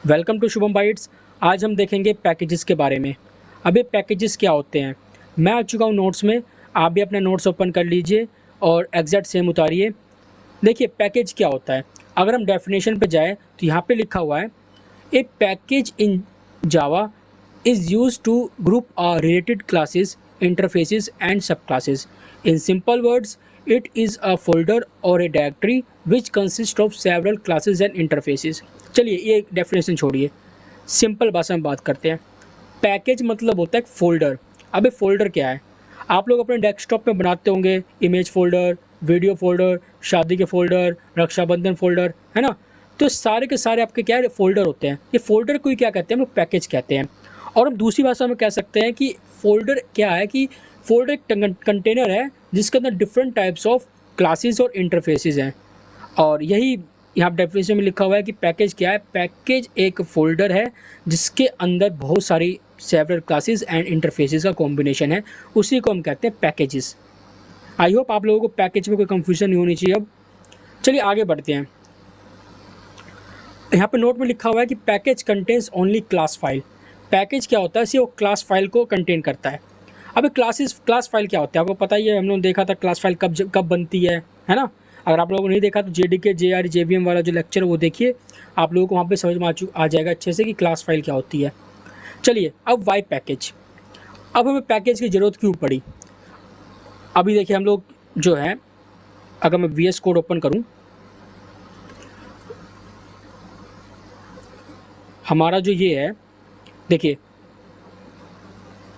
Welcome to Shubham bytes. आज हम देखेंगे पैकेजेस के बारे में। अब ये पैकेजेस क्या होते हैं, मैं आ चुका हूँ नोट्स में। आप भी अपने नोट्स ओपन कर लीजिए और एग्जैक्ट सेम उतारिए। देखिए पैकेज क्या होता है। अगर हम डेफिनेशन पे जाए तो यहाँ पे लिखा हुआ है, a package in Java is use to group related classes, interfaces and sub classes. In simple words, it is a folder or a directory which consists of several classes and interfaces। चलिए ये definition छोड़िए, simple भाषा में बात करते हैं। Package मतलब होता है एक फोल्डर। अब ये फोल्डर क्या है, आप लोग अपने डेस्कटॉप में बनाते होंगे इमेज फोल्डर, वीडियो फोल्डर, शादी के फोल्डर, रक्षाबंधन फोल्डर, है ना। तो सारे के सारे आपके क्या है, फोल्डर होते हैं। ये फोल्डर को ही क्या कहते हैं, हम लोग पैकेज कहते हैं। और हम दूसरी भाषा में कह सकते हैं कि फोल्डर क्या है, कि फोल्डर एक कंटेनर है जिसके अंदर डिफरेंट टाइप्स ऑफ क्लासेस और इंटरफेसेस हैं। और यही यहाँ डेफिनेशन में लिखा हुआ है कि पैकेज क्या है। पैकेज एक फोल्डर है जिसके अंदर बहुत सारी सेवरल क्लासेस एंड इंटरफेसेस का कॉम्बिनेशन है, उसी को हम कहते हैं पैकेजेस। आई होप आप लोगों को पैकेज में कोई कंफ्यूजन नहीं होनी चाहिए। अब चलिए आगे बढ़ते हैं। यहाँ पे नोट में लिखा हुआ है कि package contains only class file. Package क्या होता है, सिर्फ वो क्लास फाइल को कंटेन करता है। अब क्लास फाइल क्या होता है, आपको पता ही है। हम लोग देखा था क्लास फाइल कब बनती है ना। अगर आप लोगों ने नहीं देखा तो JDK JR JVM वाला जो लेक्चर है वो देखिए, आप लोगों को वहाँ पे समझ में आ जाएगा अच्छे से कि क्लास फाइल क्या होती है। चलिए अब वाई पैकेज। अब हमें पैकेज की ज़रूरत क्यों पड़ी। अभी देखिए हम लोग जो है, अगर मैं VS कोड ओपन करूँ, हमारा जो ये है, देखिए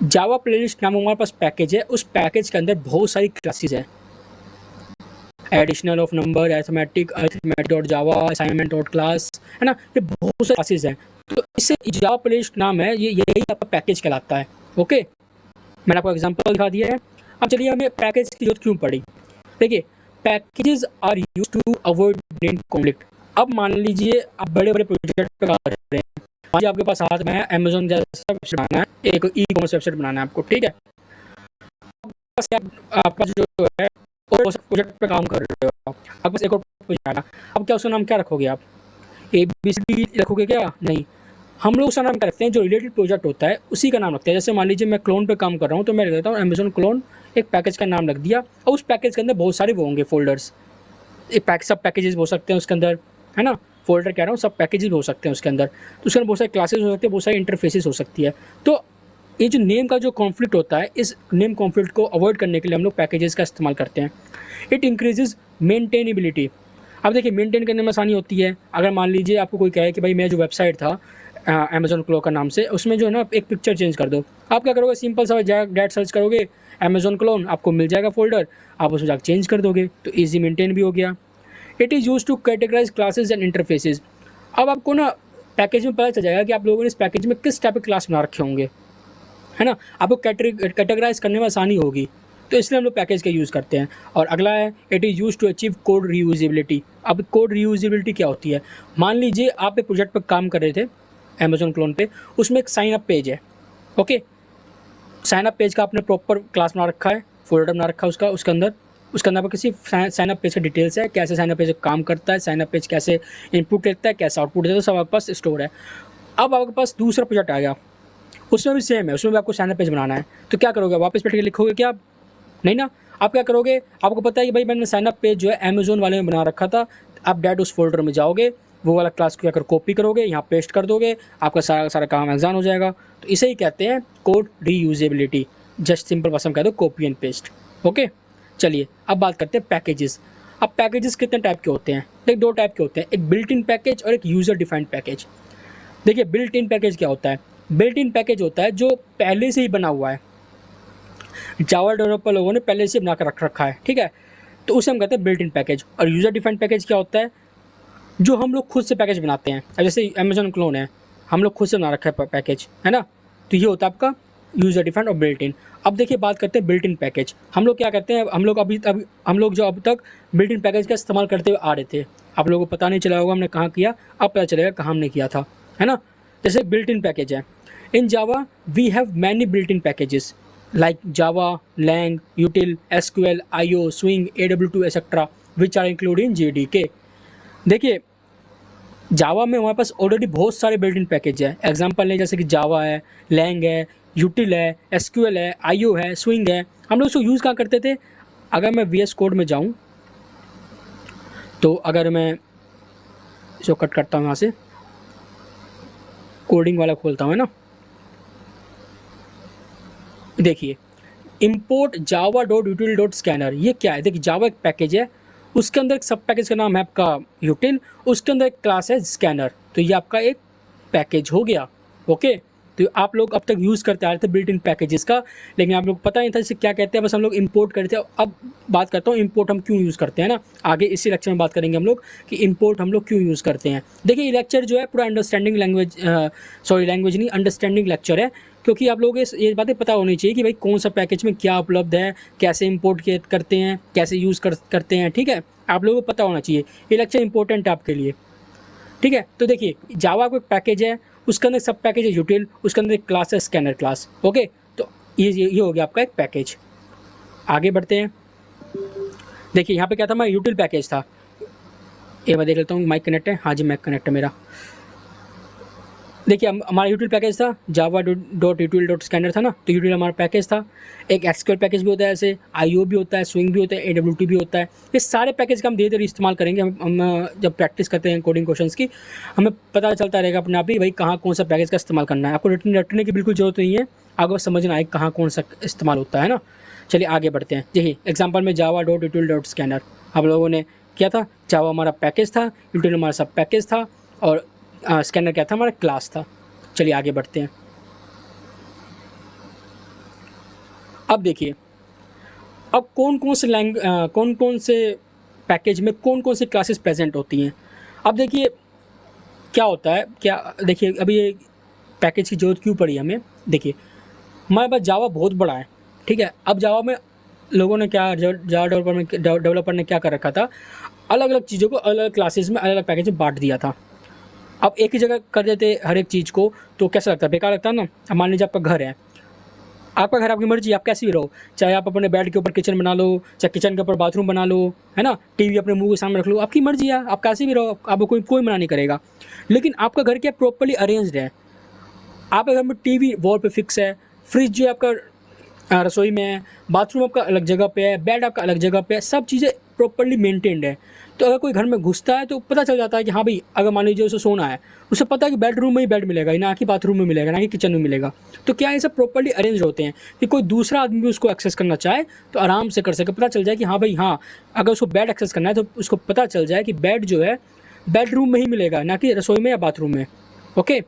जावा प्लेलिस्ट नाम हमारे पास पैकेज है। उस पैकेज के अंदर बहुत सारी क्लासेस हैं, additional of number, arithmetic dot Java, assignment dot class, है ना। ये बहुत सारी क्लासेस हैं। तो इससे जावा प्लेलिस्ट नाम है, ये यही आपका पैकेज कहलाता है। ओके, मैंने आपको एग्जांपल दिखा दिया है। अब चलिए हमें पैकेज की जरूरत क्यों पड़ी। देखिए packages are used to avoid name conflict. अब मान लीजिए आप बड़े बड़े प्रोजेक्ट पे काम कर रहे हैं, मान लीजिए आपके पास हाथ में है अमेजोन जैसा वेबसाइट बनाना है, एक ई-कॉमर्स वेबसाइट बनाना है आपको, ठीक है। आपका जो है और प्रोजेक्ट पे काम कर रहे हो, आपके पास एक और प्रोजेक्ट आना। अब क्या उसका नाम क्या रखोगे आप, ABCD रखोगे क्या, नहीं। हम लोग उसका नाम क्या रखते हैं, जो रिलेटेड प्रोजेक्ट होता है उसी का नाम रखते हैं। जैसे मान लीजिए मैं क्लोन पे काम कर रहा हूँ तो मैं लिख देता हूँ अमेजोन क्लोन, एक पैकेज का नाम रख दिया। और उस पैकेज के अंदर बहुत सारे वो होंगे फोल्डर्स, सब पैकेजेस हो सकते हैं उसके अंदर, है ना। फोल्डर कह रहा हूँ, सब पैकेजेस हो सकते हैं उसके अंदर। तो उसके अंदर बहुत सारे क्लासेस हो सकते हैं, बहुत सारी इंटरफेसेस हो सकती है। तो ये जो नेम का जो कॉन्फ्लिक्ट होता है, इस नेम कॉन्फ्लिक्ट को अवॉइड करने के लिए हम लोग पैकेजेस का इस्तेमाल करते हैं। It increases maintainability. अब देखिए मेंटेन करने में आसानी होती है। अगर मान लीजिए आपको कोई कहे कि भाई मेरा जो वेबसाइट था अमेजोन क्लो का नाम से, उसमें जो है ना एक पिक्चर चेंज कर दो, आप क्या करोगे, सिंपल सा डायरेक्ट सर्च करोगे अमेजोन क्लोन, आपको मिल जाएगा फोल्डर, आप उसमें जाकर चेंज कर दोगे, तो ईजी मेंटेन भी हो गया। It is use to categorize classes and interfaces. अब आपको ना पैकेज में पता चल जाएगा कि आप लोगों ने इस पैकेज में किस टाइप के क्लास बना रखे होंगे, है ना। आपको कैटेगराइज करने में आसानी होगी, तो इसलिए हम लोग पैकेज का यूज़ करते हैं। और अगला है it is use to achieve code reusability. अब कोड रीयूजेबिलिटी क्या होती है, मान लीजिए आप एक प्रोजेक्ट पर काम कर रहे थे अमेजोन क्लोन पे, उसमें एक साइन अप पेज है। ओके, साइन अप पेज का आपने प्रॉपर क्लास बना रखा है, फोल्डर बना रखा है उसके अंदर पर किसी साइन अप पेज का डिटेल्स है, कैसे साइन अप पेज काम करता है, साइन अप पेज कैसे इनपुट लेता है, कैसे आउटपुट देता है, सब आपके पास स्टोर है। अब आपके पास दूसरा प्रोजेक्ट आ गया, उसमें भी सेम है, उसमें भी आपको साइन अप पेज बनाना है। तो क्या करोगे, वापस बैठ के लिखोगे क्या आप, नहीं ना। आप क्या करोगे, आपको पता है कि भाई मैंने साइन अप पेज जो है अमेजोन वाले में बना रखा था, आप डायरेक्ट उस फोल्डर में जाओगे, वो वाला क्लास को अगर कॉपी करोगे, यहाँ पेस्ट कर दोगे, आपका सारा काम आसान हो जाएगा। तो इसे ही कहते हैं कोड रीयूजेबिलिटी। जस्ट सिंपल भाषा में कह दो कॉपी एंड पेस्ट। ओके, चलिए अब बात करते हैं पैकेजेस। अब पैकेजेस कितने टाइप के होते हैं, देखिए दो टाइप के होते हैं, एक बिल्ट इन पैकेज और एक यूज़र डिफाइंड पैकेज। देखिए बिल्ट इन पैकेज क्या होता है, बिल्ट इन पैकेज होता है जो पहले से ही बना हुआ है, जावा डेवलपर लोगों ने पहले से बना कर रख रखा है, ठीक है। तो उसे हम कहते हैं बिल्ट इन पैकेज। और यूज़र डिफाइंड पैकेज क्या होता है, जो हम लोग खुद से पैकेज बनाते हैं। अब जैसे अमेजोन क्लोन है, हम लोग खुद से बना रखा है पैकेज, है ना। तो ये होता है आपका यूज़र डिफाइंड और बिल्ट इन। अब देखिए बात करते हैं बिल्ट इन पैकेज। हम लोग क्या करते हैं, हम लोग अब तक बिल्ट इन पैकेज का इस्तेमाल करते हुए आ रहे थे। आप लोगों को पता नहीं चला होगा हमने कहाँ किया, अब पता चलेगा कहाँ हमने किया था, है ना। जैसे बिल्ट इन पैकेज है, in Java we have many built in packages like Java, Lang, Util, SQL, IO, Swing, AW2, etc., which are included in JDK। देखिए जावा में हमारे पास ऑलरेडी बहुत सारे बिल्ट इन पैकेज है। एग्जांपल लें जैसे कि जावा है, लैंग है, यूटिल है, एसक्यूएल है, आईओ है, स्विंग है। हम लोग इसको यूज़ कहाँ करते थे? अगर मैं वीएस कोड में जाऊँ तो अगर मैं इसको कट करता हूँ, यहाँ से कोडिंग वाला खोलता हूँ, है ना, देखिए import java.util.scanner, ये क्या है? देखिए जावा एक पैकेज है, उसके अंदर एक सब पैकेज का नाम है आपका यूटिल, उसके अंदर एक क्लास है स्कैनर। तो ये आपका एक पैकेज हो गया। ओके, तो आप लोग अब तक यूज़ करते आ रहे थे बिल्ट इन पैकेजेस का, लेकिन आप लोग पता नहीं था इसे क्या कहते हैं, बस हम लोग इंपोर्ट करते हैं। अब बात करता हूँ इंपोर्ट हम क्यों यूज़ करते हैं ना, आगे इसी लेक्चर में बात करेंगे हम लोग कि इंपोर्ट हम लोग क्यों यूज़ करते हैं। देखिए ये लेक्चर जो है पूरा अंडरस्टैंडिंग लैंग्वेज, सॉरी लैंग्वेज नहीं, अंडरस्टैंडिंग लेक्चर है, क्योंकि आप लोग ये बातें पता होनी चाहिए कि भाई कौन सा पैकेज में क्या उपलब्ध है, कैसे इंपोर्ट करते हैं, कैसे यूज़ करते हैं। ठीक है, आप लोगों को पता होना चाहिए, ये लेक्चर इंपॉर्टेंट है आपके लिए। ठीक है, तो देखिए जावा को एक पैकेज है, उसके अंदर सब पैकेज है यूटिल, उसके अंदर एक क्लास है स्कैनर क्लास। ओके, तो ये हो गया आपका एक पैकेज। आगे बढ़ते हैं। देखिए यहाँ पे क्या था, हमारा यूटिल पैकेज था। ये मैं देख लेता हूँ माइक कनेक्ट है, हाँ जी माइक कनेक्ट है मेरा। देखिए हमारा यूटिल पैकेज था java.util.scanner था ना, तो यूटिल हमारा पैकेज था। एक एसक्यूएल पैकेज भी होता है, ऐसे आईओ भी होता है, स्विंग भी होता है, एडब्ल्यूटी भी होता है। ये सारे पैकेज का हम धीरे धीरे इस्तेमाल करेंगे। हम जब प्रैक्टिस करते हैं कोडिंग क्वेश्चंस की, हमें पता चलता रहेगा अपने आप ही भाई कहाँ कौन सा पैकेज का इस्तेमाल करना है। आपको रटने की बिल्कुल जरूरत नहीं है, आपको समझना है कहाँ कौन सा इस्तेमाल होता है ना। चलिए आगे बढ़ते हैं। देखिए एग्जाम्पल में java.util.scanner हम लोगों ने किया था। जावा हमारा पैकेज था, यूटिल हमारा सब पैकेज था, और स्कैनर क्या था, हमारा क्लास था। चलिए आगे बढ़ते हैं। अब देखिए अब कौन कौन से पैकेज में कौन कौन सी क्लासेस प्रेजेंट होती हैं। अब देखिए क्या होता है, क्या देखिए अभी ये पैकेज की ज़रूरत क्यों पड़ी हमें। देखिए हमारे पास जावा बहुत बड़ा है, ठीक है। अब जावा में लोगों ने क्या, जावा डेवलपर ने क्या कर रखा था, अलग अलग चीज़ों को अलग अलग क्लासेस में अलग अलग पैकेज में बांट दिया था। अब एक ही जगह कर देते हर एक चीज़ को, तो कैसा लगता है, बेकार लगता है ना। अब मान लीजिए आपका घर है, आपका घर आपकी मर्जी, आप कैसे भी रहो, चाहे आप अपने बेड के ऊपर किचन बना लो, चाहे किचन के ऊपर बाथरूम बना लो, है ना, टीवी अपने मुंह के सामने रख लो, आपकी मर्जी है, आप कैसे भी रहो, आपको कोई मना नहीं करेगा। लेकिन आपका घर क्या प्रॉपर्ली अरेंज्ड है, आपके घर में टीवी वॉल पे फिक्स है, फ्रिज जो है आपका रसोई में है, बाथरूम आपका अलग जगह पे है, बेड आपका अलग जगह पे है, सब चीज़ें प्रॉपर्ली मेंटेन्ड है। तो अगर कोई घर में घुसता है तो पता चल जाता है कि हाँ भाई, अगर मान लीजिए उसे सोना है, उसे पता है कि बेडरूम में ही बेड मिलेगा, ना कि बाथरूम में मिलेगा, ना कि किचन में मिलेगा। तो क्या ये सब प्रॉपर्ली अरेंज होते हैं कि कोई दूसरा आदमी भी उसको एक्सेस करना चाहे तो आराम से कर सके, पता चल जाए कि हाँ भाई हाँ, अगर उसको बेड एक्सेस करना है तो उसको पता चल जाए कि बेड जो है बेडरूम में ही मिलेगा, ना कि रसोई में या बाथरूम में। ओके,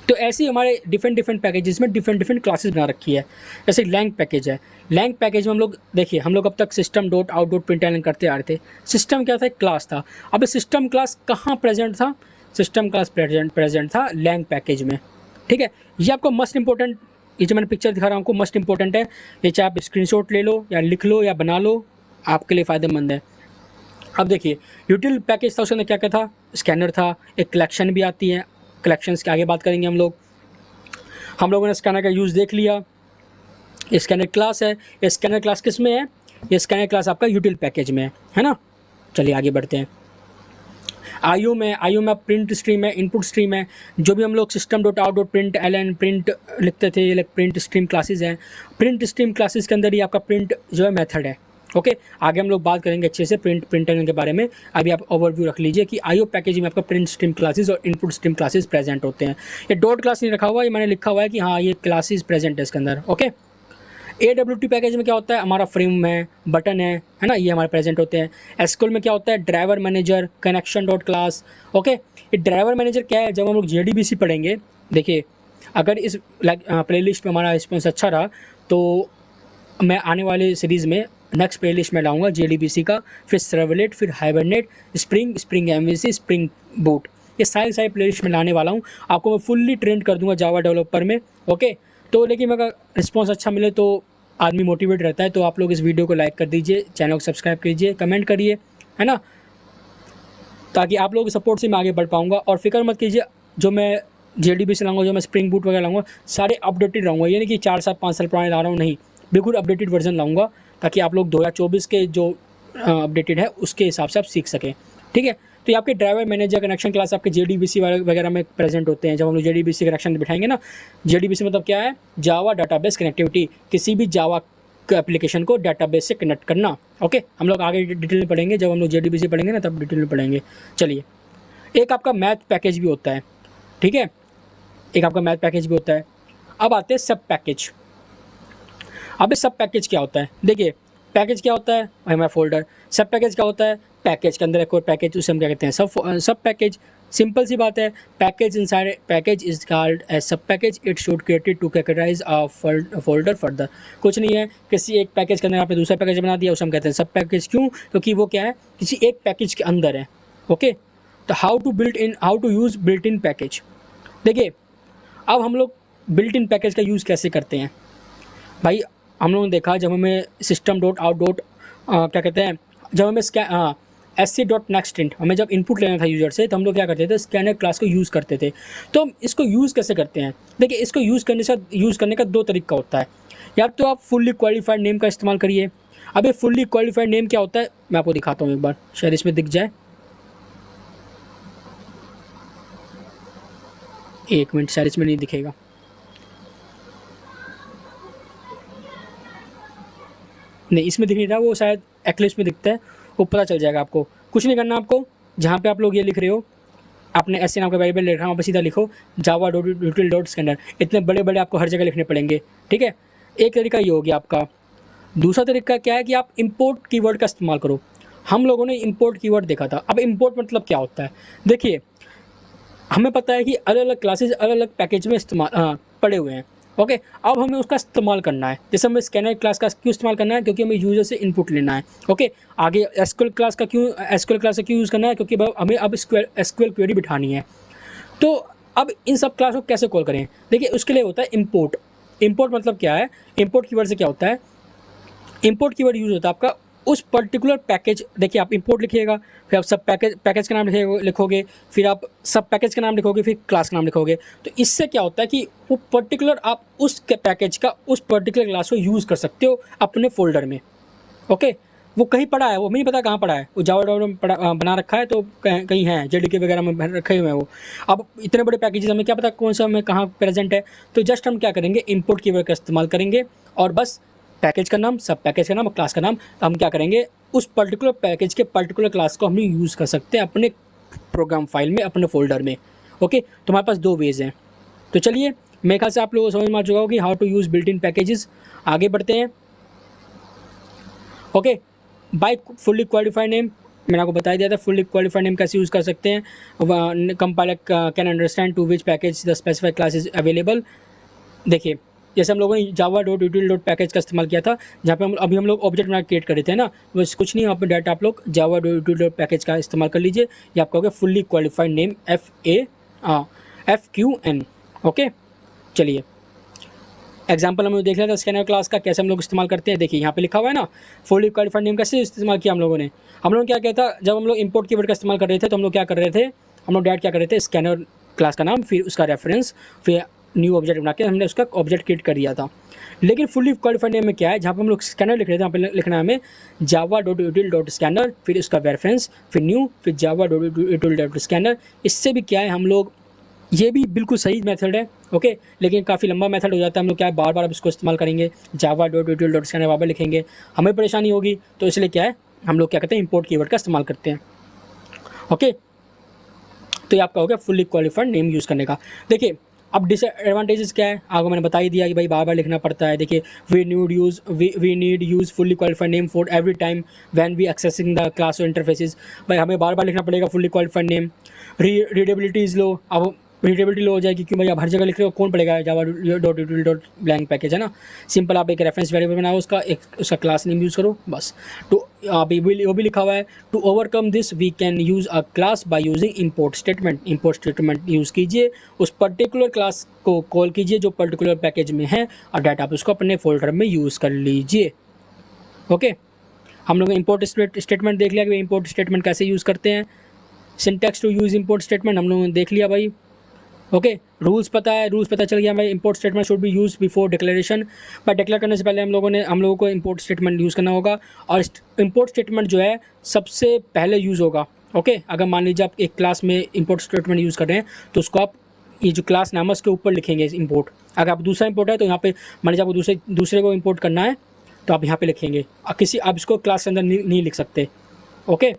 तो ऐसे ही हमारे डिफरेंट पैकेजेस में डिफरेंट क्लासेस बना रखी है। जैसे लैंग पैकेज है, लैंग पैकेज में हम लोग देखिए, हम लोग अब तक system dot out dot println करते आ रहे थे। सिस्टम क्या था, एक क्लास था। अब सिस्टम क्लास कहाँ प्रेजेंट था, सिस्टम क्लास प्रेजेंट था लैंग पैकेज में। ठीक है, ये आपको मस्ट इंपॉर्टेंट, ये जो मैंने पिक्चर दिखा रहा हूँ आपको मस्ट इंपॉर्टेंट है। ये चाहे आप स्क्रीनशॉट ले लो या लिख लो या बना लो, आपके लिए फ़ायदेमंद है। अब देखिए यूटिल पैकेज था, उसके अंदर क्या क्या था, स्कैनर था, एक कलेक्शन भी आती है, कलेक्शंस की आगे बात करेंगे हम लोगों ने स्कैनर का यूज़ देख लिया। ये स्कैनर क्लास है, ये स्कैनर क्लास किस में है, ये स्कैनर क्लास आपका यूटिल पैकेज में है ना। चलिए आगे बढ़ते हैं। आईओ में आप प्रिंट स्ट्रीम है, इनपुट स्ट्रीम है, जो भी हम लोग system dot out dot print L print लिखते थे, ये प्रिंट स्ट्रीम क्लासेज हैं। प्रिंट स्ट्रीम क्लासेज के अंदर ही आपका प्रिंट जो है मेथड है। ओके, आगे हम लोग बात करेंगे अच्छे से प्रिंटर के बारे में। अभी आप ओवरव्यू रख लीजिए कि आईओ पैकेज में आपका प्रिंट स्ट्रीम क्लासेस और इनपुट स्ट्रीम क्लासेस प्रेजेंट होते हैं। ये डॉट क्लास नहीं रखा हुआ, ये मैंने लिखा हुआ है कि हाँ ये क्लासेस प्रेजेंट है इसके अंदर। ओके, AWT पैकेज में क्या होता है, हमारा फ्रेम है, बटन है ना, ये हमारे प्रेजेंट होते हैं। एसक्यूएल में क्या होता है, driver manager, connection dot class. Okay, ये ड्राइवर मैनेजर क्या है, जब हम लोग JDBC पढ़ेंगे, देखिए अगर इस प्लेलिस्ट में हमारा रिस्पॉन्स अच्छा रहा तो मैं आने वाले सीरीज़ में नेक्स्ट प्लेलिस्ट में लाऊंगा JDBC का, फिर सर्वलेट, फिर hibernate, spring MVC, spring boot, ये सारी प्लेलिस्ट में लाने वाला हूँ। आपको मैं फुल्ली ट्रेंड कर दूंगा जावा डेवलपर में। ओके, तो लेकिन अगर रिस्पॉन्स अच्छा मिले तो आदमी मोटिवेट रहता है। तो आप लोग इस वीडियो को लाइक कर दीजिए, चैनल को सब्सक्राइब कीजिए, कमेंट करिए, है ना, ताकि आप लोगों के सपोर्ट से मैं आगे बढ़ पाऊँगा। और फिक्र मत कीजिए, जो मैं JDBC लाऊंगा, जो मैं स्प्रिंग बूट वगैरह लाऊंगा, सारे अपडेटेड लाऊंगा। ये नहीं कि 4 साल 5 साल पुराने ला रहा हूँ, नहीं, बिल्कुल अपडेटेड वर्जन लाऊंगा, ताकि आप लोग 2024 के जो अपडेटेड है उसके हिसाब से आप सीख सकें। ठीक है, तो ये आपके ड्राइवर मैनेजर कनेक्शन क्लास आपके JDBC वगैरह में प्रेजेंट होते हैं। जब हम लोग JDBC कनेक्शन बिठाएंगे ना, JDBC मतलब क्या है, जावा डाटाबेस कनेक्टिविटी, किसी भी जावा एप्लीकेशन को डाटाबेस से कनेक्ट करना। ओके, हम लोग आगे डिटेल में पढ़ेंगे, जब हम लोग JDBC पढ़ेंगे ना तब डिटेल में पढ़ेंगे। चलिए, एक आपका मैथ पैकेज भी होता है, ठीक है, एक आपका मैथ पैकेज भी होता है। अब आते हैं सब पैकेज। अब इस सब पैकेज क्या होता है, देखिए पैकेज क्या होता है, हमारा फोल्डर। सब पैकेज क्या होता है, पैकेज के अंदर एक और पैकेज, उसे हम क्या कहते हैं, सब पैकेज। सिंपल सी बात है, package inside package is called as sub package, it should created to categorize a folder further. कुछ नहीं है, किसी एक पैकेज के अंदर आपने दूसरा पैकेज बना दिया, उसे हम कहते हैं सब पैकेज। क्यों, क्योंकि वो क्या है, किसी एक पैकेज के अंदर है। ओके, तो how to use built in package. देखिए, अब हम लोग बिल्ट इन पैकेज का यूज़ कैसे करते हैं भाई। हम लोगों ने देखा, जब हमें सिस्टम डॉट आउट डॉट क्या कहते हैं, जब हमें SC.NextInt हमें जब इनपुट लेना था यूज़र से, तो हम लोग क्या करते थे, स्कैनर क्लास को यूज़ करते थे। तो हम इसको यूज़ कैसे करते हैं, देखिए इसको यूज़ करने का दो तरीका होता है। या तो आप फुल्ली क्वालिफाइड नेम का इस्तेमाल करिए। अब ये फुल्ली क्वालिफाइड नेम क्या होता है, मैं आपको दिखाता हूँ एक बार, शायद इसमें दिख जाए। एक मिनट, शायद इसमें नहीं दिखेगा। नहीं, इसमें दिख नहीं रहा, वो शायद एक्लिप्स में दिखता है, वो पता चल जाएगा आपको। कुछ नहीं करना आपको, जहाँ पे आप लोग ये लिख रहे हो, आपने SC नाम का वेरिएबल लिखा, वहाँ पर सीधा लिखो java.util.scanner। इतने बड़े बड़े आपको हर जगह लिखने पड़ेंगे, ठीक है। एक तरीका ये हो गया आपका। दूसरा तरीका क्या है कि आप इंपोर्ट कीवर्ड का इस्तेमाल करो। हम लोगों ने इंपोर्ट कीवर्ड देखा था। अब इंपोर्ट मतलब क्या होता है, देखिए हमें पता है कि अलग अलग क्लासेज अलग अलग पैकेज में इस्तेमाल पड़े हुए हैं। ओके, अब हमें उसका इस्तेमाल करना है। जैसे हमें स्कैनर क्लास का क्यों इस्तेमाल करना है, क्योंकि हमें यूजर से इनपुट लेना है। ओके, आगे SQL क्लास का क्यों यूज़ करना है, क्योंकि हमें अब SQL क्वेरी बिठानी है। तो अब इन सब क्लास को कैसे कॉल करें, देखिए उसके लिए होता है इंपोर्ट। इंपोर्ट मतलब क्या है, इंपोर्ट कीवर्ड से क्या होता है, इंपोर्ट कीवर्ड यूज़ होता है आपका उस पर्टिकुलर पैकेज। देखिए, आप इंपोर्ट लिखिएगा, फिर आप सब पैकेज का नाम लिखोगे, फिर आप सब पैकेज का नाम लिखोगे, फिर क्लास का नाम लिखोगे। तो इससे क्या होता है कि वो पर्टिकुलर आप उस पैकेज का उस पर्टिकुलर क्लास को यूज़ कर सकते हो अपने फोल्डर में। ओके, वो कहीं पड़ा है, वो नहीं पता कहाँ पड़ा है, वो जावा में बना रखा है, तो कहीं है JDK वगैरह में रखे हुए हैं वो। अब इतने बड़े पैकेजेस हमें क्या पता कौन सा हमें कहाँ प्रेजेंट है। तो जस्ट हम क्या करेंगे, इंपोर्ट कीवर्ड का इस्तेमाल करेंगे, और बस पैकेज का नाम, सब पैकेज का नाम और क्लास का नाम, हम क्या करेंगे, उस पर्टिकुलर पैकेज के पर्टिकुलर क्लास को हम यूज़ कर सकते हैं अपने प्रोग्राम फाइल में, अपने फोल्डर में। ओके, तो हमारे पास दो वेज हैं। तो चलिए, मेरे ख्याल से आप लोगों को समझ में आ चुका होगा कि how to use built in packages. आगे बढ़ते हैं। Okay, by fully qualified name, मैंने आपको बता दिया था फुल्ली क्वालिफाइड नेम कैसे यूज़ कर सकते हैं। Compiler can understand to which package the specified class is available. देखिए, जैसे हम लोगों ने java.util.package का इस्तेमाल किया था, जहाँ पे हम लोग ऑब्जेक्ट बना क्रिएट कर रहे थे ना, बस कुछ नहीं, वहाँ पे डायरेक्ट आप लोग java.util.package का इस्तेमाल कर लीजिए। ये आपका हो गया fully qualified name, FQN। Okay, चलिए एग्जाम्पल हम देख लेते हैं स्कैनर क्लास का कैसे हम लोग इस्तेमाल करते हैं। देखिए यहाँ पे लिखा हुआ है ना, फुल्ली क्वालिफाइड नेम कैसे इस्तेमाल किया हम लोगों ने। क्या किया था, जब हम लोग इंपोर्ट कीवर्ड का इस्तेमाल कर रहे थे, तो हम लोग क्या कर रहे थे, हम लोग डायरेक्ट क्या कर रहे थे, स्कैनर क्लास का नाम, फिर उसका रेफरेंस, फिर न्यू ऑब्जेक्ट बना के हमने उसका ऑब्जेक्ट क्रिएट कर दिया था। लेकिन फुल्ली क्वालिफाइड नेम में क्या है, जहाँ पर हम लोग स्कैनर लिख रहे थे, यहाँ पे लिखना है हमें java.util.scanner, फिर उसका रेफरेंस, फिर न्यू, फिर java.util.scanner। इससे भी क्या है, हम लोग, ये भी बिल्कुल सही मेथड है। ओके, लेकिन काफ़ी लंबा मेथड हो जाता है। हम लोग क्या है, बार बार अब इसको इस्तेमाल करेंगे, java.util.scanner बार बार लिखेंगे, हमें परेशानी होगी। तो इसलिए क्या है, हम लोग क्या करते हैं, इंपोर्ट कीवर्ड का इस्तेमाल करते हैं। ओके, तो ये आपका हो गया फुल्ली क्वालिफाइड नेम यूज़ करने का। देखिए, अब डिसएडवांटेजेस क्या है, आगे मैंने बता ही दिया कि भाई बार बार लिखना पड़ता है। देखिए, we need use fully qualified name for every time when we accessing the class और इंटरफेसेस। भाई हमें बार बार लिखना पड़ेगा fully qualified name. Readability is low, अब रीडेबिलिटी लो हो जाएगी, क्यों भाई आप हर जगह लिख रहे हो, कौन पड़ेगा, java.util.blank पैकेज है ना। सिंपल आप एक रेफरेंस वेरिएबल बनाओ, उसका क्लास नेम यूज़ करो बस। तो आप वो भी लिखा हुआ है, to overcome this we can use a class by using import statement. Import statement use कीजिए, उस पर्टिकुलर क्लास को कॉल कीजिए जो पर्टिकुलर पैकेज में है, और डाटा आप उसको अपने फोल्डर में यूज़ कर लीजिए। ओके, हम लोग इंपोर्ट स्टेटमेंट देख लिया कि इंपोर्ट स्टेटमेंट कैसे यूज़ करते हैं। Syntax to use import statement हम लोगों ने देख लिया भाई। ओके, रूल्स पता चल गया भाई। Import statement should be use before declaration. भाई डिक्लेयर करने से पहले हम लोगों को इंपोर्ट स्टेटमेंट यूज़ करना होगा, और इंपोर्ट स्टेटमेंट जो है सबसे पहले यूज़ होगा। ओके, अगर मान लीजिए आप एक क्लास में इंपोर्ट स्टेटमेंट यूज़ कर रहे हैं तो उसको आप ये जो क्लास नाम है उसके ऊपर लिखेंगे इंपोर्ट। अगर आप दूसरा इंपोर्ट है तो यहाँ पे मान लीजिए आपको दूसरे को इंपोर्ट करना है तो आप यहाँ पे लिखेंगे। आप इसको क्लास के अंदर नहीं लिख सकते। ओके,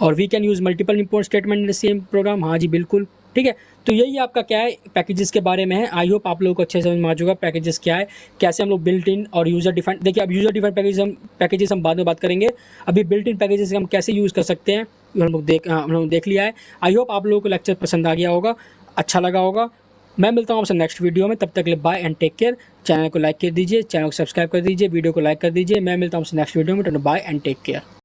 और we can use multiple import statement in the same program. हाँ जी बिल्कुल, ठीक है। तो यही आपका क्या है पैकेजेस के बारे में है। आई होप आप लोगों को अच्छे से समझ में आ चुका पैकेजेस क्या है, कैसे हम लोग बिल्ट इन और यूज़र डिफाइंड। देखिए अब यूज़र डिफाइंड पैकेजेस हम बाद में बात करेंगे। अभी बिल्ट इन पैकेजेस हम कैसे यूज़ कर सकते हैं हम लोग देख लिया है। आई होप आप लोगों को लेक्चर पसंद आ गया होगा, अच्छा लगा होगा। मैं मिलता हूँ आपसे नेक्स्ट वीडियो में, तब तक के लिए bye and take care. Channel को लाइक कर दीजिए, चैनल को सब्सक्राइब कर दीजिए, वीडियो को लाइक कर दीजिए। मैं मिलता हूँ आपसे नेक्स्ट वीडियो में। Bye and take care.